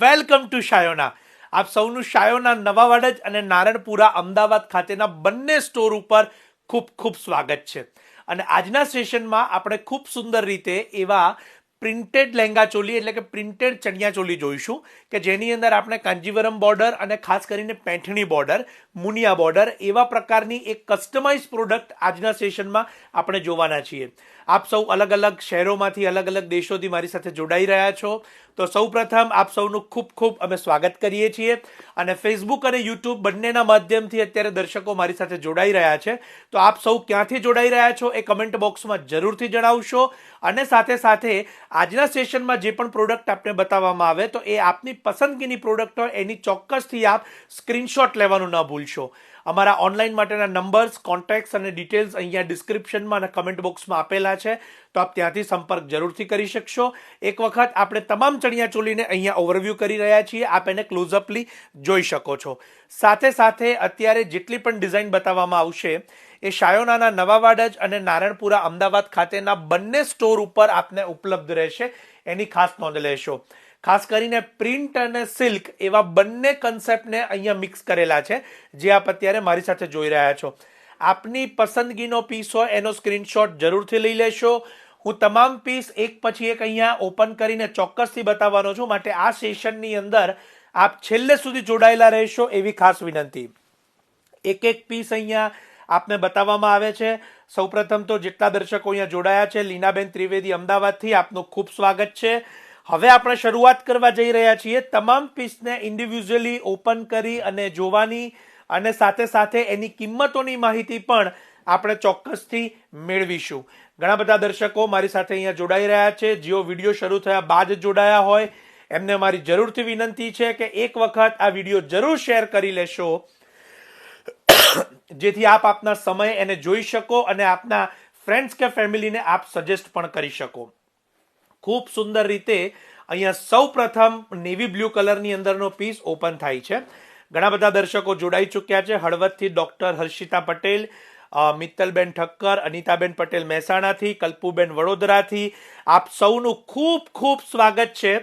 Welcome to Shayona. આપ સૌનું શાયોના નવાવાડજ અને નારણપુરા અમદાવાદ ખાતેના બંને સ્ટોર ઉપર ખૂબ ખૂબ સ્વાગત છે. અને આજના સેશનમાં આપણે ખૂબ સુંદર રીતે એવા પ્રિન્ટેડ લહેંગા ચોલી એટલે કે પ્રિન્ટેડ ચણિયા ચોલી જોઈશું કે જેની અંદર આપણે કાંજીવરમ બોર્ડર અને ખાસ કરીને પેઠણી બોર્ડર, મુનિયા બોર્ડર એવા પ્રકારની એક કસ્ટમાઇઝ પ્રોડક્ટ આજના સેશનમાં આપણે જોવાના છીએ. આપ સૌ અલગ અલગ શહેરોમાંથી અલગ અલગ દેશોથી મારી સાથે જોડાઈ રહ્યા છો, તો સૌપ્રથમ આપ સૌનું ખૂબ ખૂબ અમે સ્વાગત કરીએ છીએ. અને ફેસબુક અને યુટ્યુબ બંનેના માધ્યમથી અત્યારે દર્શકો મારી સાથે જોડાઈ રહ્યા છે, તો આપ સૌ ક્યાંથી જોડાઈ રહ્યા છો એ કમેન્ટ બોક્સમાં જરૂરથી જણાવશો. અને સાથે સાથે આજના સેશનમાં જે પણ પ્રોડક્ટ આપને બતાવવામાં આવે તો એ આપની પસંદગીની પ્રોડક્ટ હોય એની ચોક્કસથી આપ સ્ક્રીનશોટ લેવાનું ન ભૂલશો. અમારા ઓનલાઈન માટેના નંબર્સ, કોન્ટેક્ટ્સ અને ડિટેલ્સ અહીંયા ડિસ્ક્રિપ્શનમાં અને કમેન્ટ બોક્સમાં આપેલા છે, તો આપ ત્યાંથી સંપર્ક જરૂરથી કરી શકશો. એક વખત આપણે તમામ ચણિયા ચોલીને અહીંયા ઓવરવ્યૂ કરી રહ્યા છીએ, આપ એને ક્લોઝઅપલી જોઈ શકો છો. સાથે સાથે અત્યારે જેટલી પણ ડિઝાઇન બતાવવામાં આવશે એ શાયોનાના નવાવાડજ અને નારણપુરા અમદાવાદ ખાતેના બંને સ્ટોર ઉપર આપને ઉપલબ્ધ રહેશે, એની ખાસ નોંધ લેશો. ખાસ કરીને પ્રિન્ટ અને સિલ્ક એવા બંને કન્સેપ્ટને અહીંયા મિક્સ કરેલા છે, જે આપ અત્યારે મારી સાથે જોઈ રહ્યા છો. આપની પસંદગીનો પીસ હોય એનો સ્ક્રીનશોટ જરૂરથી લઈ લેશો. હું તમામ પીસ એક પછી એક અહીંયા ઓપન કરીને ચોક્કસથી બતાવવાનો છું, માટે આ સેશનની અંદર આપ છેલ્લે સુધી જોડાયેલા રહેશો એવી ખાસ વિનંતી. એક એક પીસ અહીંયા આપને બતાવવામાં આવે છે. સૌપ્રથમ તો જેટલા દર્શકો અહીંયા જોડાયા છે, લીનાબેન ત્રિવેદી અમદાવાદથી આપનું ખૂબ સ્વાગત છે. હવે આપણે શરૂઆત કરવા જઈ રહ્યા છીએ. તમામ પીસને ઇન્ડિવિજ્યુઅલી ઓપન કરી અને જોવાની અને સાથે સાથે એની કિંમતોની માહિતી પણ આપણે ચોક્કસથી મેળવીશું. ઘણા બધા દર્શકો મારી સાથે અહીંયા જોડાઈ રહ્યા છે, જેઓ વિડીયો શરૂ થયા બાદ જોડાયા હોય એમને મારી જરૂરથી વિનંતી છે કે એક વખત આ વિડીયો જરૂર શેર કરી લેશો, જેથી આપ આપના સમય એને જોઈ શકો અને આપના ફ્રેન્ડ્સ કે ફેમિલીને આપ સજેસ્ટ પણ કરી શકો. ખૂબ સુંદર રીતે અહીંયા સૌ પ્રથમ નેવી બ્લુ કલરની અંદરનો પીસ ઓપન થાય છે. ઘણા બધા દર્શકો જોડાઈ ચૂક્યા છે. હળવદથી ડોક્ટર હર્ષિતા પટેલ, મિત્તલબેન ઠક્કર, અનિતાબેન પટેલ મહેસાણાથી, કલ્પુબેન વડોદરાથી આપ સૌનું ખૂબ ખૂબ સ્વાગત છે.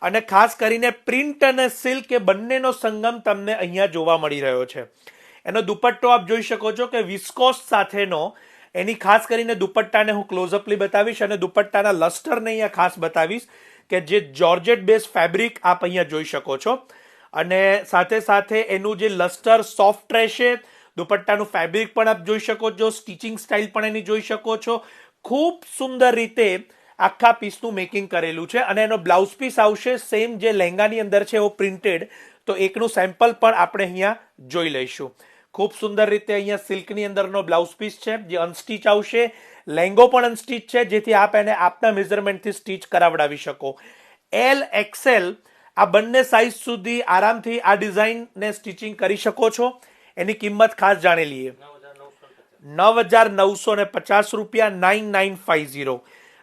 અને ખાસ કરીને પ્રિન્ટ અને સિલ્ક એ બંનેનો સંગમ તમને અહીંયા જોવા મળી રહ્યો છે. એનો દુપટ્ટો આપ જોઈ શકો છો કે વિસ્કોસ સાથેનો, એની ખાસ કરીને દુપટ્ટાને હું ક્લોઝઅપલી બતાવીશ અને દુપટ્ટાના લસ્ટરને અહીંયા ખાસ બતાવીશ કે જે જોર્જેટ બેઝ ફેબ્રિક આપ અહીંયા જોઈ શકો છો. અને સાથે સાથે એનું જે લસ્ટર સોફ્ટ રહેશે, દુપટ્ટાનું ફેબ્રિક પણ આપ જોઈ શકો છો, સ્ટિચિંગ સ્ટાઇલ પણ એની જોઈ શકો છો. ખૂબ સુંદર રીતે આખા પીસનું મેકિંગ કરેલું છે. અને એનો બ્લાઉઝ પીસ આવશે સેમ જે લહેંગાની અંદર છે એવો પ્રિન્ટેડ, તો એકનું સેમ્પલ પણ આપણે અહીંયા જોઈ લઈશું. ખૂબ સુંદર રીતે અહીંયા સિલ્કની અંદરનો બ્લાઉઝ પીસ છે, જે અનસ્ટીચ આવશે. લહેંગો પણ અનસ્ટીચ છે, જેથી આપ એને આપના મેઝરમેન્ટથી સ્ટીચ કરાવડાવી શકો. એલ, એક્સેલ આ બંને સાઇઝ સુધી આરામથી આ ડિઝાઇનને સ્ટિચિંગ કરી શકો છો. એની કિંમત ખાસ જાણી લઈએ. 9,950 રૂપિયા, 9,950.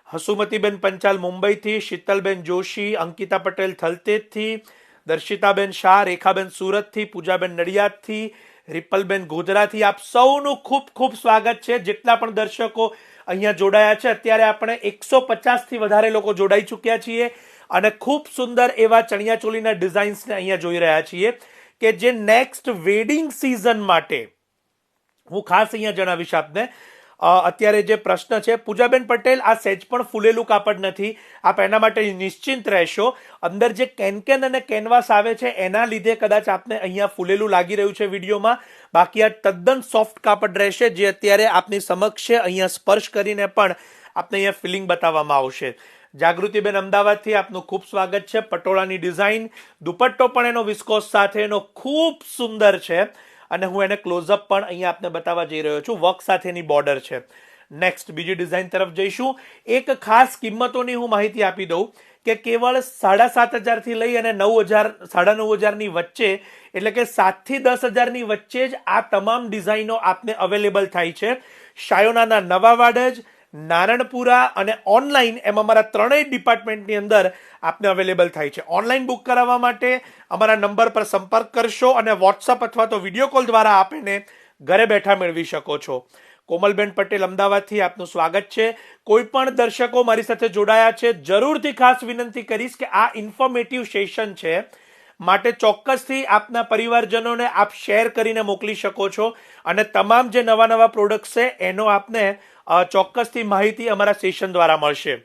હસુમતીબેન પંચાલ મુંબઈથી, શીતલબેન જોશી, અંકિતા પટેલ થલતેજથી, દર્શિતાબેન શાહ, રેખાબેન સુરતથી, પૂજાબેન નડિયાદથી, રિપલબેન ગોધરાથી આપ સૌનું ખૂબ ખૂબ સ્વાગત છે. જેટલા પણ દર્શકો અહીંયા જોડાયા છે, અત્યારે આપણે 150થી વધારે લોકો જોડાઈ ચૂક્યા છીએ અને ખૂબ સુંદર એવા ચણિયા ચોલીના ડિઝાઇન્સને અહીંયા જોઈ રહ્યા છીએ કે જે નેક્સ્ટ વેડિંગ સિઝન માટે હું ખાસ અહીંયા જણાવીશ આપને. અત્યારે જે પ્રશ્ન છે, પૂજાબેન પટેલ, આ સેજ પણ ફૂલેલું કાપડ નથી, આપ એના માટે નિશ્ચિંત રહેશો. અંદર જે કેનકેન અને કેનવાસ આવે છે એના લીધે કદાચ આપને અહીંયા ફૂલેલું લાગી રહ્યું છે વિડીયોમાં, બાકી આ તદ્દન સોફ્ટ કાપડ રહેશે, જે અત્યારે આપની સમક્ષ છે. અહીંયા સ્પર્શ કરીને પણ આપને અહીંયા ફિલિંગ બતાવવામાં આવશે. જાગૃતિબેન અમદાવાદથી આપનું ખૂબ સ્વાગત છે. પટોળાની ડિઝાઇન, દુપટ્ટો પણ એનો વિસ્કોસ સાથેનો ખૂબ સુંદર છે અને હું એને ક્લોઝઅપ પણ અહીંયા આપને બતાવવા જઈ રહ્યો છું. વર્ક સાથેની બોર્ડર છે. નેક્સ્ટ બીજી ડિઝાઇન તરફ જઈશું. એક ખાસ કિંમતોની હું માહિતી આપી દઉં કે કેવળ 7,500થી લઈ અને 9,000, 9,500ની વચ્ચે, એટલે કે 7થી 10,000ની વચ્ચે જ આ તમામ ડિઝાઇનો આપને અવેલેબલ થાય છે. શાયોનાના નવાવાડજ, નારણપુરા અને ઓનલાઈન એમ અમારા ત્રણેય ડિપાર્ટમેન્ટની અંદર આપને અવેલેબલ થાય છે. ઓનલાઈન બુક કરાવવા માટે અમારા નંબર પર સંપર્ક કરશો અને વોટ્સઅપ અથવા તો વિડીયો કોલ દ્વારા આપ એને ઘરે બેઠા મેળવી શકો છો. કોમલબેન પટેલ અમદાવાદથી આપનું સ્વાગત છે. કોઈ પણ દર્શકો મારી સાથે જોડાયા છે, જરૂરથી ખાસ વિનંતી કરીશ કે આ ઇન્ફોર્મેટિવ સેશન છે, માટે ચોક્કસથી આપના પરિવારજનોને આપ શેર કરીને મોકલી શકો છો અને તમામ જે નવા નવા પ્રોડક્ટ્સ છે એનો આપને ચોક્કસથી માહિતી અમારા સેશન દ્વારા મળશે.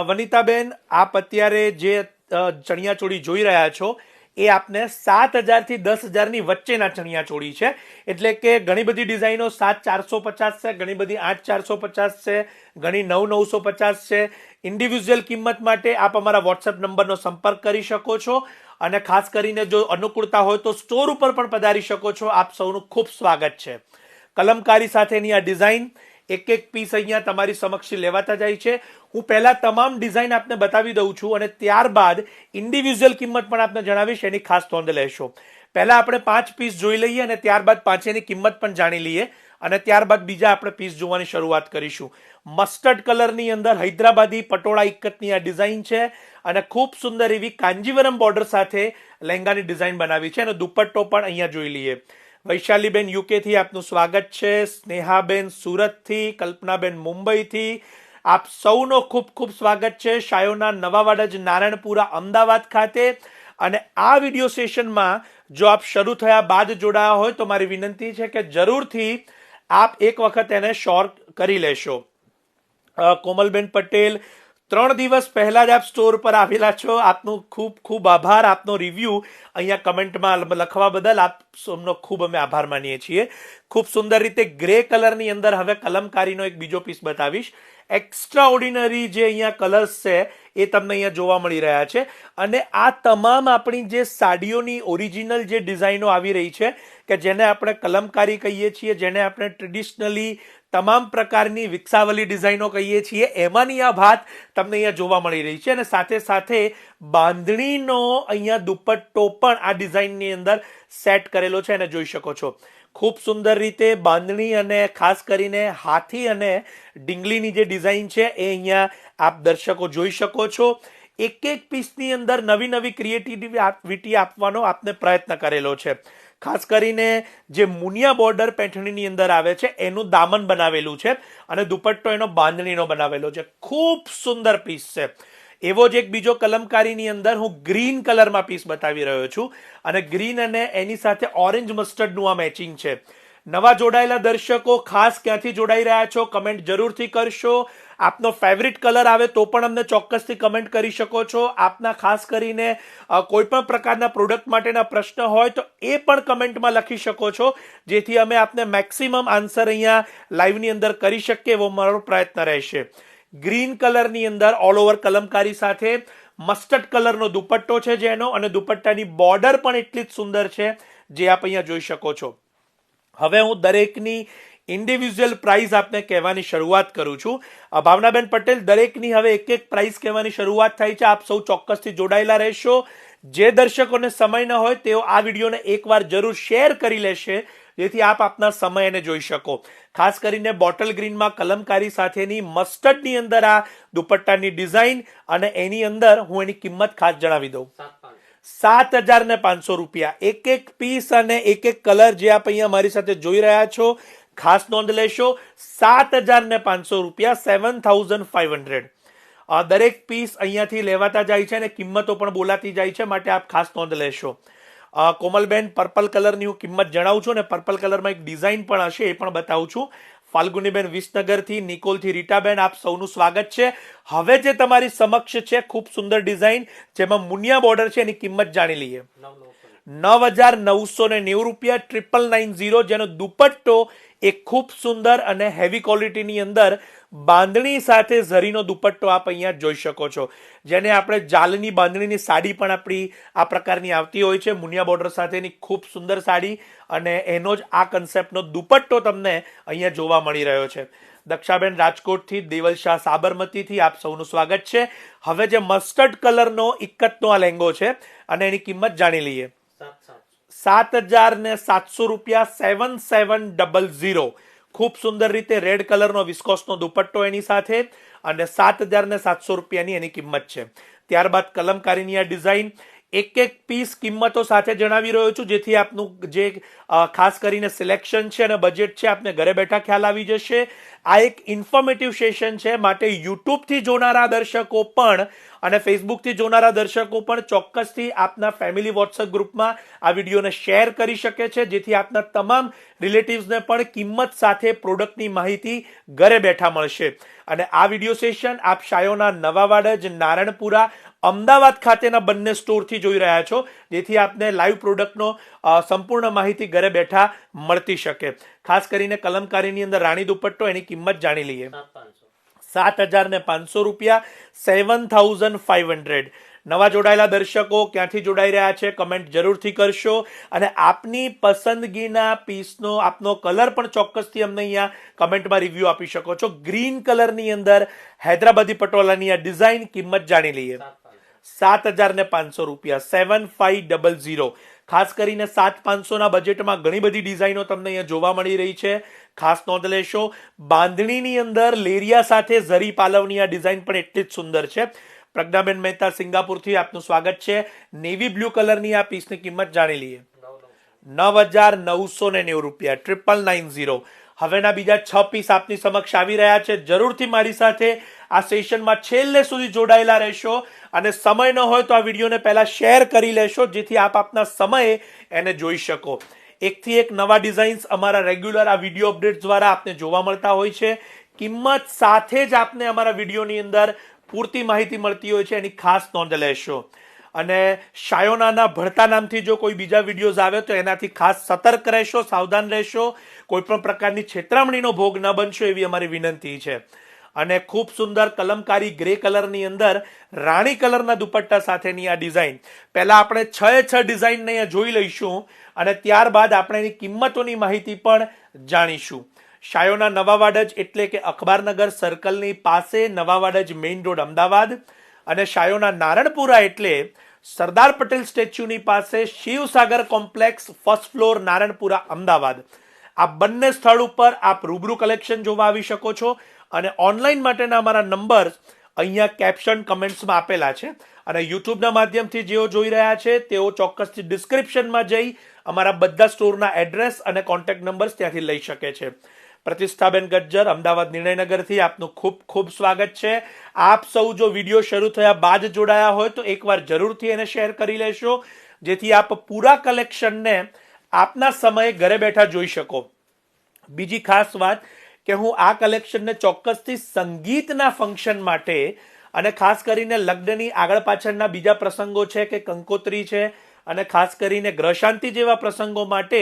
વનિતાબેન, આપ અત્યારે જે ચણિયાચોળી જોઈ રહ્યા છો એ આપને 7,000 થી 10,000 ની વચ્ચેના ચણિયાચોળી છે. એટલે કે ઘણી બધી ડિઝાઇનો 7,450 છે, ઘણી બધી 8,450 છે, ઘણી 9,950 છે. ઇન્ડિવિજ્યુઅલ કિંમત માટે આપ અમારા વોટ્સએપ નંબરનો સંપર્ક કરી શકો છો અને ખાસ કરીને જો અનુકૂળતા હોય તો સ્ટોર ઉપર પણ પધારી શકો છો. આપ સૌનું ખૂબ સ્વાગત છે. કલમકારી સાથેની આ ડિઝાઇન એક એક પીસ અહીંયા તમારી સમક્ષ લેવાતા જાય છે. હું પહેલા તમામ ડિઝાઇન આપને બતાવી દઉં છું અને ત્યારબાદ ઇન્ડિવિજ્યુઅલ કિંમત પણ આપને જણાવીશ, એની ખાસ નોંધ લેશો. પહેલા આપણે 5 પીસ જોઈ લઈએ અને ત્યારબાદ પાંચેની કિંમત પણ જાણી લઈએ અને ત્યારબાદ બીજા આપણે પીસ જોવાની શરૂઆત કરીશું. મસ્ટર્ડ કલરની અંદર હૈદરાબાદી પટોળા ઇક્કતની આ ડિઝાઇન છે અને ખૂબ સુંદર એવી કાંજીવરમ બોર્ડર સાથે લહેંગાની ડિઝાઇન બનાવી છે અને દુપટ્ટો પણ અહીંયા જોઈ લઈએ. વૈશાલીબેન યુકેથી આપનું સ્વાગત છે. સ્નેહાબેન સુરતથી, કલ્પનાબેન મુંબઈથી, આપ સૌનો ખૂબ ખૂબ સ્વાગત છે. શાયોના નવાવાડજ નારાયણપુરા અમદાવાદ ખાતે. અને આ વિડીયો સેશનમાં જો આપ શરૂ થયા બાદ જોડાયા હોય તો મારી વિનંતી છે કે જરૂરથી આપ એક વખત એને શોર્ટ કરી લેશો. કોમલબેન પટેલ, 3 દિવસ પહેલા જ આપ સ્ટોર પર આવેલા છો. આપનો ખૂબ ખૂબ આભાર. આપનો રિવ્યુ અહીંયા કમેન્ટમાં લખવા બદલ આપ સૌનો ખૂબ અમે આભાર માનીએ છીએ. ખૂબ સુંદર રીતે ગ્રે કલરની અંદર હવે કલમકારીનો એક બીજો પીસ બતાવીશ. એક્સ્ટ્રા ઓર્ડિનરી જે અહીંયા કલર્સ છે એ તમને અહીંયા જોવા મળી રહ્યા છે અને આ તમામ આપણી જે સાડીઓની ઓરિજિનલ જે ડિઝાઇનો આવી રહી છે કે જેને આપણે કલમકારી કહીએ છીએ, જેને આપણે ટ્રેડિશનલી તમામ પ્રકારની વિકસાવેલી ડિઝાઇનો કહીએ છીએ, એમાંની આ ભાત તમને અહીંયા જોવા મળી રહી છે અને સાથે સાથે બાંધણીનો અહીંયા દુપટ્ટો પણ આ ડિઝાઇનની અંદર સેટ કરેલો છે અને જોઈ શકો છો. ખૂબ સુંદર રીતે બાંધણી અને ખાસ કરીને હાથી અને ડીંગલીની જે ડિઝાઇન છે એ અહીંયા આપ દર્શકો જોઈ શકો છો. એક એક પીસની અંદર નવી નવી ક્રિએટિવિટી આપવાનો આપને પ્રયત્ન કરેલો છે. ખાસ કરીને જે મુનિયા બોર્ડર પેઠણીની અંદર આવે છે એનું દામન બનાવેલું છે અને દુપટ્ટો એનો બાંધણીનો બનાવેલો છે. ખૂબ સુંદર પીસ છે. એવો જ એક બીજો કલમકારીની અંદર હું ગ્રીન કલરમાં પીસ બતાવી રહ્યો છું અને ગ્રીન અને એની સાથે ઓરેન્જ મસ્ટર્ડનું આ મેચિંગ છે. નવા જોડાયેલા દર્શકો ખાસ ક્યાંથી જોડાઈ રહ્યા છો કમેન્ટ જરૂરથી કરશો. આપનો ફેવરિટ કલર આવે તો પણ અમને ચોક્કસથી કમેન્ટ કરી શકો છો. આપના ખાસ કરીને કોઈ પણ પ્રકારના પ્રોડક્ટ માટેના પ્રશ્ન હોય તો એ પણ કમેન્ટમાં લખી શકો છો, જેથી અમે આપને મેક્સિમમ આન્સર અહીંયા લાઈવની અંદર કરી શકીએ એવો મારો પ્રયત્ન રહેશે. ગ્રીન કલરની અંદર ઓલ ઓવર કલમકારી સાથે મસ્ટર્ડ કલરનો દુપટ્ટો છે જેનો, અને દુપટ્ટાની બોર્ડર પણ એટલી જ સુંદર છે જે આપ અહીંયા જોઈ શકો છો. હવે હું દરેકની ઇન્ડિવિજ્યુઅલ પ્રાઇસ આપને કહેવાની શરૂઆત કરું છું. ભાવનાબેન પટેલ, દરેકની હવે એક એક પ્રાઇસ કહેવાની શરૂઆત થાય છે. આપ સૌ ચોક્કસથી જોડાયેલા રહેશો. જે દર્શકોને સમય ન હોય તેઓ આ વિડીયોને એકવાર જરૂર શેર કરી લેશે, જેથી આપ આપના સમયને જોઈ શકો. ખાસ કરીને બોટલ ગ્રીનમાં કલમકારી સાથેની મસ્ટર્ડની અંદર આ દુપટ્ટાની ડિઝાઇન અને એની અંદર હું એની કિંમત ખાસ જણાવી દઉં. 7,500 રૂપિયા એક એક પીસ અને એક એક કલર જે આપ અહીંયા મારી સાથે જોઈ રહ્યા છો ખાસ નોંધ લેશો. 7,500 રૂપિયા, 7,500. દરેક પીસ અહીંયાથી લેવાતા જાય છે અને કિંમતો પણ બોલાતી જાય છે, માટે આપ ખાસ નોંધ લેશો. કોમલબેન, પર્પલ કલરની હું કિંમત જણાવું છું અને પર્પલ કલરમાં એક ડિઝાઇન પણ હશે એ પણ બતાવું છું. ફાલ્ગુનીબેન વિસનગરથી, નિકોલથી રીટાબેન, આપ સૌનું સ્વાગત છે. હવે જે તમારી સમક્ષ છે ખૂબ સુંદર ડિઝાઇન જેમાં મુનિયા બોર્ડર છે, એની કિંમત જાણી લઈએ. 9,990 રૂપિયા, 9,990, જેનો દુપટ્ટો એક ખૂબ સુંદર અને હેવી ક્વોલિટીની અંદર બાંધણી સાથે ઝરીનો દુપટ્ટો આપ અહીંયા જોઈ શકો છો, જેને આપણે જાલની બાંધણીની સાડી પણ આપણી આ પ્રકારની આવતી હોય છે. મુનિયા બોર્ડર સાથેની ખૂબ સુંદર સાડી અને એનો જ આ કન્સેપ્ટનો દુપટ્ટો તમને અહીંયા જોવા મળી રહ્યો છે. દક્ષાબેન રાજકોટથી, દેવલ શાહ સાબરમતીથી આપ સૌનું સ્વાગત છે. હવે જે મસ્ટર્ડ કલરનો ઇક્કતનો આ લહેંગો છે અને એની કિંમત જાણી લઈએ. 7,700 રૂપિયા, 7,700. ખૂબ સુંદર રીતે રેડ કલરનો વિસ્કોસનો દુપટ્ટો એની સાથે અને 7,700 રૂપિયાની એની કિંમત છે. ત્યારબાદ કલમકારીની આ ડિઝાઇન એક એક પીસ કિંમતો સાથે જણાવી રહ્યો છું, જેથી આપનું જે ખાસ કરીને સિલેક્શન છે અને બજેટ છે આપને ઘરે બેઠા ખ્યાલ આવી જશે. આ એક ઇન્ફોર્મેટિવ સેશન છે, માટે યુટ્યુબથી જોનારા દર્શકો પણ અને ફેસબુકથી જોનારા દર્શકો પણ ચોક્કસથી આપના ફેમિલી વોટ્સએપ ગ્રુપમાં આ વિડીયોને શેર કરી શકે છે, જેથી આપના તમામ રિલેટિવ્સને પણ કિંમત સાથે પ્રોડક્ટની માહિતી ઘરે બેઠા મળશે. અને આ વિડીયો સેશન આપ શાયોના નવાવાડજ, નારણપુરા, અમદાવાદ ખાતેના બંને સ્ટોરથી જોઈ રહ્યા છો, જેથી આપને લાઈવ પ્રોડક્ટનો સંપૂર્ણ માહિતી ઘરે બેઠા મળતી શકે. ખાસ કરીને કલમકારીની અંદર રાણી દુપટ્ટો, એની કિંમત જાણી લઈએ. 7,500 રૂપિયા, 7,500. નવા જોડાયેલા દર્શકો ક્યાંથી જોડાઈ રહ્યા છે કમેન્ટ જરૂરથી કરશો, અને આપની પસંદગીના પીસનો આપનો કલર પણ ચોક્કસથી અમને અહીંયા કમેન્ટમાં રિવ્યુ આપી શકો છો. ગ્રીન કલરની અંદર હૈદરાબાદી પટોલાની આ ડિઝાઇન, કિંમત જાણી લઈએ. 7,500 રૂપિયા, 7,500. ખાસ કરીને 7,500 બજેટમાં ઘણી બધી ડિઝાઇનો તમને અહીંયા જોવા મળી રહી છે. ખાસ નોંધ લેશો, બાંધણીની અંદર લેરિયા સાથે ઝરી પાલવની આ ડિઝાઇન પણ એટલી જ સુંદર છે. પ્રજ્ઞાબેન મહેતા સિંગાપુરથી આપનું સ્વાગત છે. નેવી બ્લુ કલરની આ પીસની કિંમત જાણી લઈએ. 9,990 રૂપિયા, 9,990. હવેના બીજા 6 પીસ આપની સમક્ષ આવી રહ્યા છે. જરૂરથી મારી સાથે આ સેશનમાં છેલ્લે સુધી જોડાયેલા રહેશો, અને સમય ન હોય તો આ વિડીયોને પહેલા શેર કરી લેશો, જેથી આપ આપના સમયે એને જોઈ શકો. એકથી એક નવા ડિઝાઇન્સ અમારા રેગ્યુલર આ વિડીયો અપડેટ દ્વારા આપને જોવા મળતા હોય છે. કિંમત સાથે જ આપને અમારા વિડીયોની અંદર પૂરતી માહિતી મળતી હોય છે, એની ખાસ નોંધ લેશો. અને શાયોનાના ભળતા નામથી જો કોઈ બીજા વિડીયોઝ આવે તો એનાથી ખાસ સતર્ક રહેશો, સાવધાન રહેશો. કોઈ પણ પ્રકારની છેતરામણીનો ભોગ ન બનશો એવી અમારી વિનંતી છે. અને ખૂબ સુંદર કલમકારી ગ્રે કલરની અંદર રાણી કલરના દુપટ્ટા સાથેની આ ડિઝાઇન. પહેલા આપણે 6 ડિઝાઇનને અહીંયા જોઈ લઈશું, અને ત્યારબાદ આપણે એની કિંમતોની માહિતી પણ જાણીશું. શાયોના નવાવાડજ એટલે કે અખબારનગર સર્કલની પાસે, નવાવાડજ મેઇન રોડ, અમદાવાદ. અને શાયોના નારણપુરા એટલે સરદાર પટેલ સ્ટેચ્યુની પાસે, Shivsagar complex, first floor, Naranpura, Ahmedabad. આ બંને સ્થળ ઉપર આપ રૂબરૂ કલેક્શન જોવા આવી શકો છો. અને ઓનલાઈન માટેના અમારા નંબર અહીંયા કેપ્શન કમેન્ટ્સમાં આપેલા છે. અને યુટ્યુબના માધ્યમથી જેઓ જોઈ રહ્યા છે તેઓ ચોક્કસથી ડિસ્ક્રિપ્શનમાં જઈ અમારા બધા સ્ટોરના એડ્રેસ અને કોન્ટેક્ટ નંબર્સ ત્યાંથી લઈ શકે છે. પ્રતિષ્ઠાબેન ગજ્જર, અમદાવાદ નિર્ણયનગરથી આપનું ખૂબ ખૂબ સ્વાગત છે. આપ સૌ જો વિડીયો શરૂ થયા બાદ જોડાયા હોય તો એકવાર જરૂરથી એને શેર કરી લેશો, જેથી આપ પૂરા કલેક્શનને આપના સમયે ઘરે બેઠા જોઈ શકો. બીજી ખાસ વાત કે હું આ કલેક્શનને ચોક્કસથી સંગીતના ફંક્શન માટે, અને ખાસ કરીને લગ્નની આગળ પાછળના બીજા પ્રસંગો છે કે કંકોત્રી છે, અને ખાસ કરીને ગ્રહશાંતિ જેવા પ્રસંગો માટે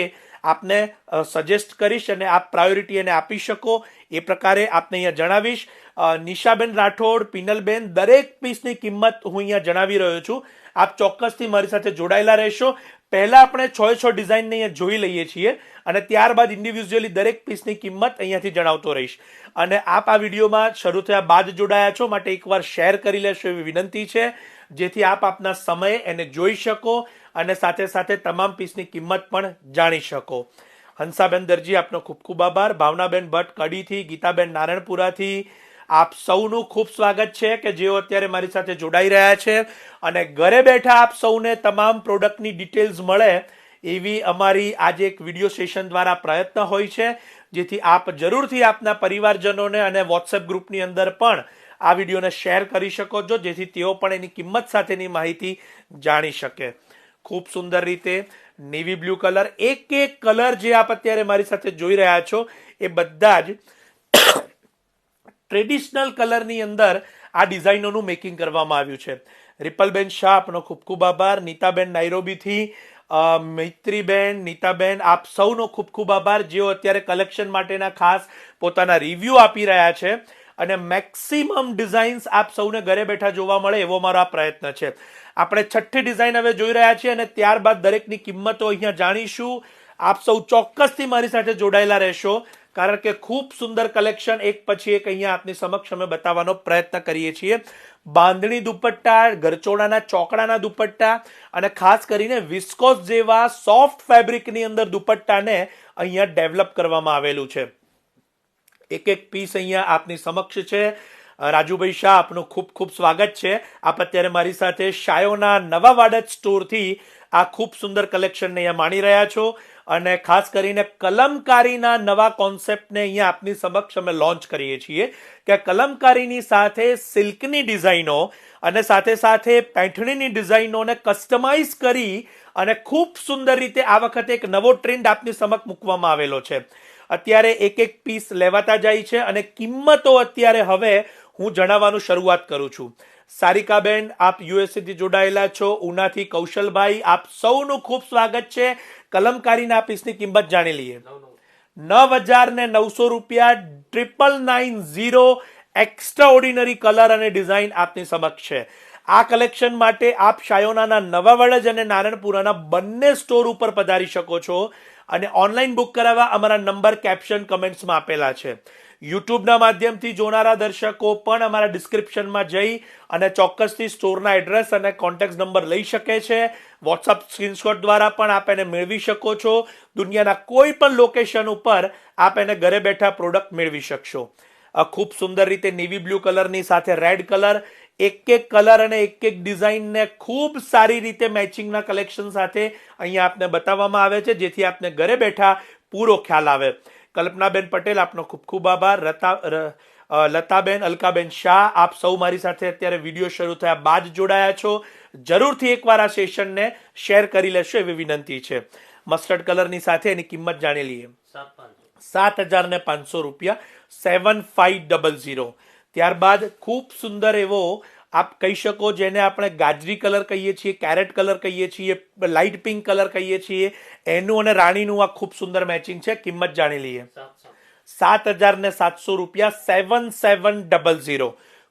આપને સજેસ્ટ કરીશ, અને આપ પ્રાયોરિટી એને આપી શકો એ પ્રકારે આપને અહીંયા જણાવીશ. નિશાબેન રાઠોડ, પિનલબેન, દરેક પીસની કિંમત હું અહીંયા જણાવી રહ્યો છું. આપ ચોક્કસથી મારી સાથે જોડાયેલા રહેશો. પહેલા આપણે 6 ડિઝાઇનને અહીંયા જોઈ લઈએ છીએ, અને ત્યારબાદ ઇન્ડિવિજ્યુઅલી દરેક પીસની કિંમત અહીંયાથી જણાવતો રહીશ. અને આપ આ વિડીયોમાં શરૂ થયા બાદ જોડાયા છો, માટે એકવાર શેર કરી લેશો એવી વિનંતી છે, જેથી આપ આપના સમયે એને જોઈ શકો અને સાથે સાથે તમામ પીસની કિંમત પણ જાણી શકો. હંસાબેન દરજી, આપનો ખૂબ ખૂબ આભાર. ભાવનાબેન ભટ્ટ કડીથી, ગીતાબેન નારણપુરાથી, આપ સૌનું ખૂબ સ્વાગત છે કે જેઓ અત્યારે મારી સાથે જોડાઈ રહ્યા છે. અને ઘરે બેઠા આપ સૌને તમામ પ્રોડક્ટની ડિટેલ્સ મળે એવી અમારી આજે એક વિડીયો સેશન દ્વારા પ્રયત્ન હોય છે, જેથી આપ જરૂરથી આપના પરિવારજનોને અને વોટ્સએપ ગ્રુપની અંદર પણ આ વિડીયોને શેર કરી શકો છો, જેથી તેઓ પણ એની કિંમત સાથેની માહિતી જાણી શકે. ખૂબ સુંદર રીતે નેવી બ્લુ કલર, એક એક કલર જે આપ અત્યારે મારી સાથે જોઈ રહ્યા છો એ બધા જ ટ્રેડિશનલ કલરની અંદર આ ડિઝાઇનોનું મેકિંગ કરવામાં આવ્યું છે. રિપલબેન શાહ, આપનો ખૂબ ખૂબ આભાર. નીતાબેન નાઇરોબીથી, મૈત્રીબેન, નીતાબેન, આપ સૌનો ખૂબ ખૂબ આભાર, જેઓ અત્યારે કલેક્શન માટેના ખાસ પોતાના રિવ્યુ આપી રહ્યા છે. અને મેક્સિમમ ડિઝાઇન્સ આપ સૌને ઘરે બેઠા જોવા મળે એવો મારો આ પ્રયત્ન છે. આપણે 6ઠ્ઠી ડિઝાઇન હવે જોઈ રહ્યા છીએ, અને ત્યારબાદ દરેકની કિંમતો અહીંયા જાણીશું. આપ સૌ ચોક્કસથી મારી સાથે જોડાયેલા રહેશો, કારણ કે ખૂબ સુંદર કલેક્શન એક પછી એક અહીંયા આપની સમક્ષ અમે બતાવવાનો પ્રયત્ન કરીએ છીએ. બાંધણી દુપટ્ટા, ગરચોળાના ચોકડાના દુપટ્ટા, અને ખાસ કરીને વિસ્કોસ જેવા સોફ્ટ ફેબ્રિકની અંદર દુપટ્ટાને અહીંયા ડેવલપ કરવામાં આવેલું છે. એક એક પીસ અહીંયા આપની સમક્ષ છે. રાજુભાઈ શાહ, આપનું ખૂબ ખૂબ સ્વાગત છે. આપ અત્યારે મારી સાથે શાયોના નવાવાડજ સ્ટોરથી આ ખૂબ સુંદર કલેક્શનને અહીંયા માણી રહ્યા છો અને ખાસ કરીને કલમકારીના નવા કોન્સેપ્ટને અહીંયા આપની સમક્ષ અમે લોન્ચ કરીએ છીએ કે કલમકારીની સાથે સિલ્કની ડિઝાઇનો અને સાથે સાથે પેઠણીની ડિઝાઇનોને કસ્ટમાઇઝ કરી અને ખૂબ સુંદર રીતે આ વખતે એક નવો ટ્રેન્ડ આપની સમક્ષ મૂકવામાં આવેલો છે. અત્યારે એક એક પીસ લેવાતા જાય છે અને કિંમતો અત્યારે હવે હું જણાવવાનું શરૂઆત કરું છું. સારિકાબેન, આપ યુએસએ થી જોડાયેલા છો. ઉનાથી કૌશલભાઈ, આપ સૌનું ખૂબ સ્વાગત છે. કલમકારીના પીસની કિંમત જાણી લઈએ. 9,900 રૂપિયા, 9990 એક્સ્ટ્રા ઓર્ડિનરી કલર અને ડિઝાઇન આપની સમક્ષ છે. આ કલેક્શન માટે આપ શાયોનાના નવા વડજ અને નારણપુરાના બંને સ્ટોર ઉપર પધારી શકો છો અને ઓનલાઈન બુક કરાવવા અમારા નંબર કેપ્શન કમેન્ટ્સમાં આપેલા છે. યુટ્યુબના માધ્યમથી જોનારા દર્શકો પણ અમારા ડિસ્ક્રિપ્શનમાં જઈ અને ચોક્કસથી સ્ટોરના એડ્રેસ અને કોન્ટેક્ટ નંબર લઈ શકે છે. વોટ્સઅપ સ્ક્રીનશોટ દ્વારા પણ આપ એને મેળવી શકો છો. દુનિયાના કોઈ પણ લોકેશન ઉપર આપ એને ઘરે બેઠા પ્રોડક્ટ મેળવી શકશો. ખૂબ સુંદર રીતે નેવી બ્લુ કલરની સાથે રેડ કલર, એક એક કલર અને એક એક ડિઝાઇનને ખૂબ સારી રીતે મેચિંગના કલેક્શન સાથે અહીંયા આપને બતાવવામાં આવે છે, જેથી આપને ઘરે બેઠા પૂરો ખ્યાલ આવે. કલ્પનાબેન પટેલ, આપનો ખૂબ ખૂબ આભાર. લતાબેન, અલકાબેન શાહ, આપ સૌ મારી સાથે અત્યારે વિડીયો શરૂ થયા બાદ જોડાયા છો. જરૂરથી એકવાર આ સેશનને શેર કરી લેશો એવી વિનંતી છે. મસ્ટર્ડ કલરની સાથે એની કિંમત જાણી લઈએ. 7,500 રૂપિયા, 7500. ત્યારબાદ ખૂબ સુંદર એવો આપ કહી શકો જેને આપણે ગાજરી કલર કહીએ છીએ, કેરેટ કલર કહીએ છીએ, લાઇટ પિંક કલર કહીએ છીએ, એનું અને રાણીનું આ ખૂબ સુંદર મેચિંગ છે. કિંમત જાણી લઈએ. 7,700 રૂપિયા, 7700.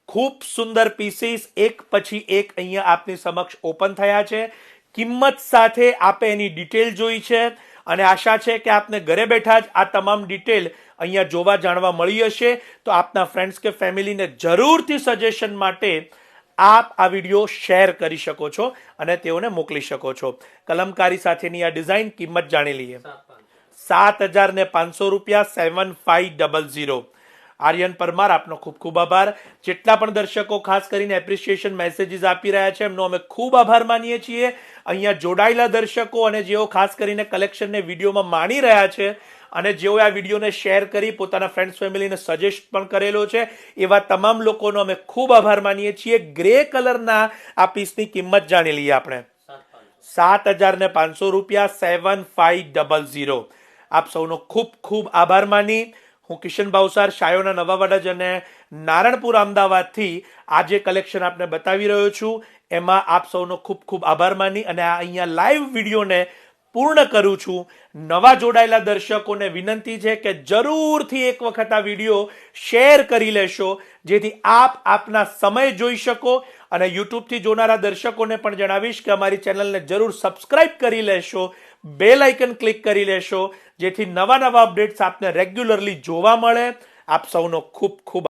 ખૂબ સુંદર પીસીસ એક પછી એક અહીંયા આપની સમક્ષ ઓપન થયા છે. કિંમત સાથે આપે એની ડિટેલ જોઈ છે અને આશા છે કે આપને ઘરે બેઠા જ આ તમામ ડિટેલ અહીંયા જોવા જાણવા મળી હશે. તો આપના ફ્રેન્ડ્સ કે ફેમિલીને જરૂરથી સજેશન માટે આપ આ વિડીયો શેર કરી શકો છો અને તેઓને મોકલી શકો છો. કલમકારી સાથેની આ ડિઝાઇન, કિંમત જાણી લઈએ. 7,500 રૂપિયા, 7500. આર્યન પરમાર, આપનો ખૂબ ખૂબ આભાર. જેટલા પણ દર્શકો ખાસ કરીને એપ્રિસિએશન મેસેજીસ આપી રહ્યા છે એમનો અમે ખૂબ આભાર માનીએ છીએ. અહીંયા જોડાયેલા દર્શકો અને જેઓ ખાસ કરીને કલેક્શનને વિડીયોમાં માણી રહ્યા છે અને જેઓ આ વિડીયોને શેર કરી પોતાના ફ્રેન્ડ્સ ફેમિલીને સજેસ્ટ પણ કરેલો છે, એવા તમામ લોકોનો અમે ખૂબ આભાર માનીએ છીએ. ગ્રે કલરના આ પીસની કિંમત જાણી લઈએ આપણે. 7,500 રૂપિયા, 7500. આપ સૌનો ખૂબ ખૂબ આભાર માની હું કિશન ભાવસાર, શાયોના નવા વડજ અને નારણપુર અમદાવાદથી આ જે કલેક્શન આપને બતાવી રહ્યો છું એમાં આપ સૌનો ખૂબ ખૂબ આભાર માની અને આ અહીંયા લાઈવ વિડીયોને પૂર્ણ કરું છું. નવા જોડાયેલા દર્શકોને વિનંતી છે કે જરૂરથી એક વખત આ વિડીયો શેર કરી લેશો, જેથી આપ આપના સમય જોઈ શકો. અને યુટ્યુબથી જોનારા દર્શકોને પણ જણાવીશ કે અમારી ચેનલને જરૂર સબસ્ક્રાઇબ કરી લેશો, બેલ આઇકન ક્લિક કરી લેશો, જેથી નવા નવા અપડેટ્સ આપને રેગ્યુલરલી જોવા મળે. આપ સૌનો ખૂબ ખૂબ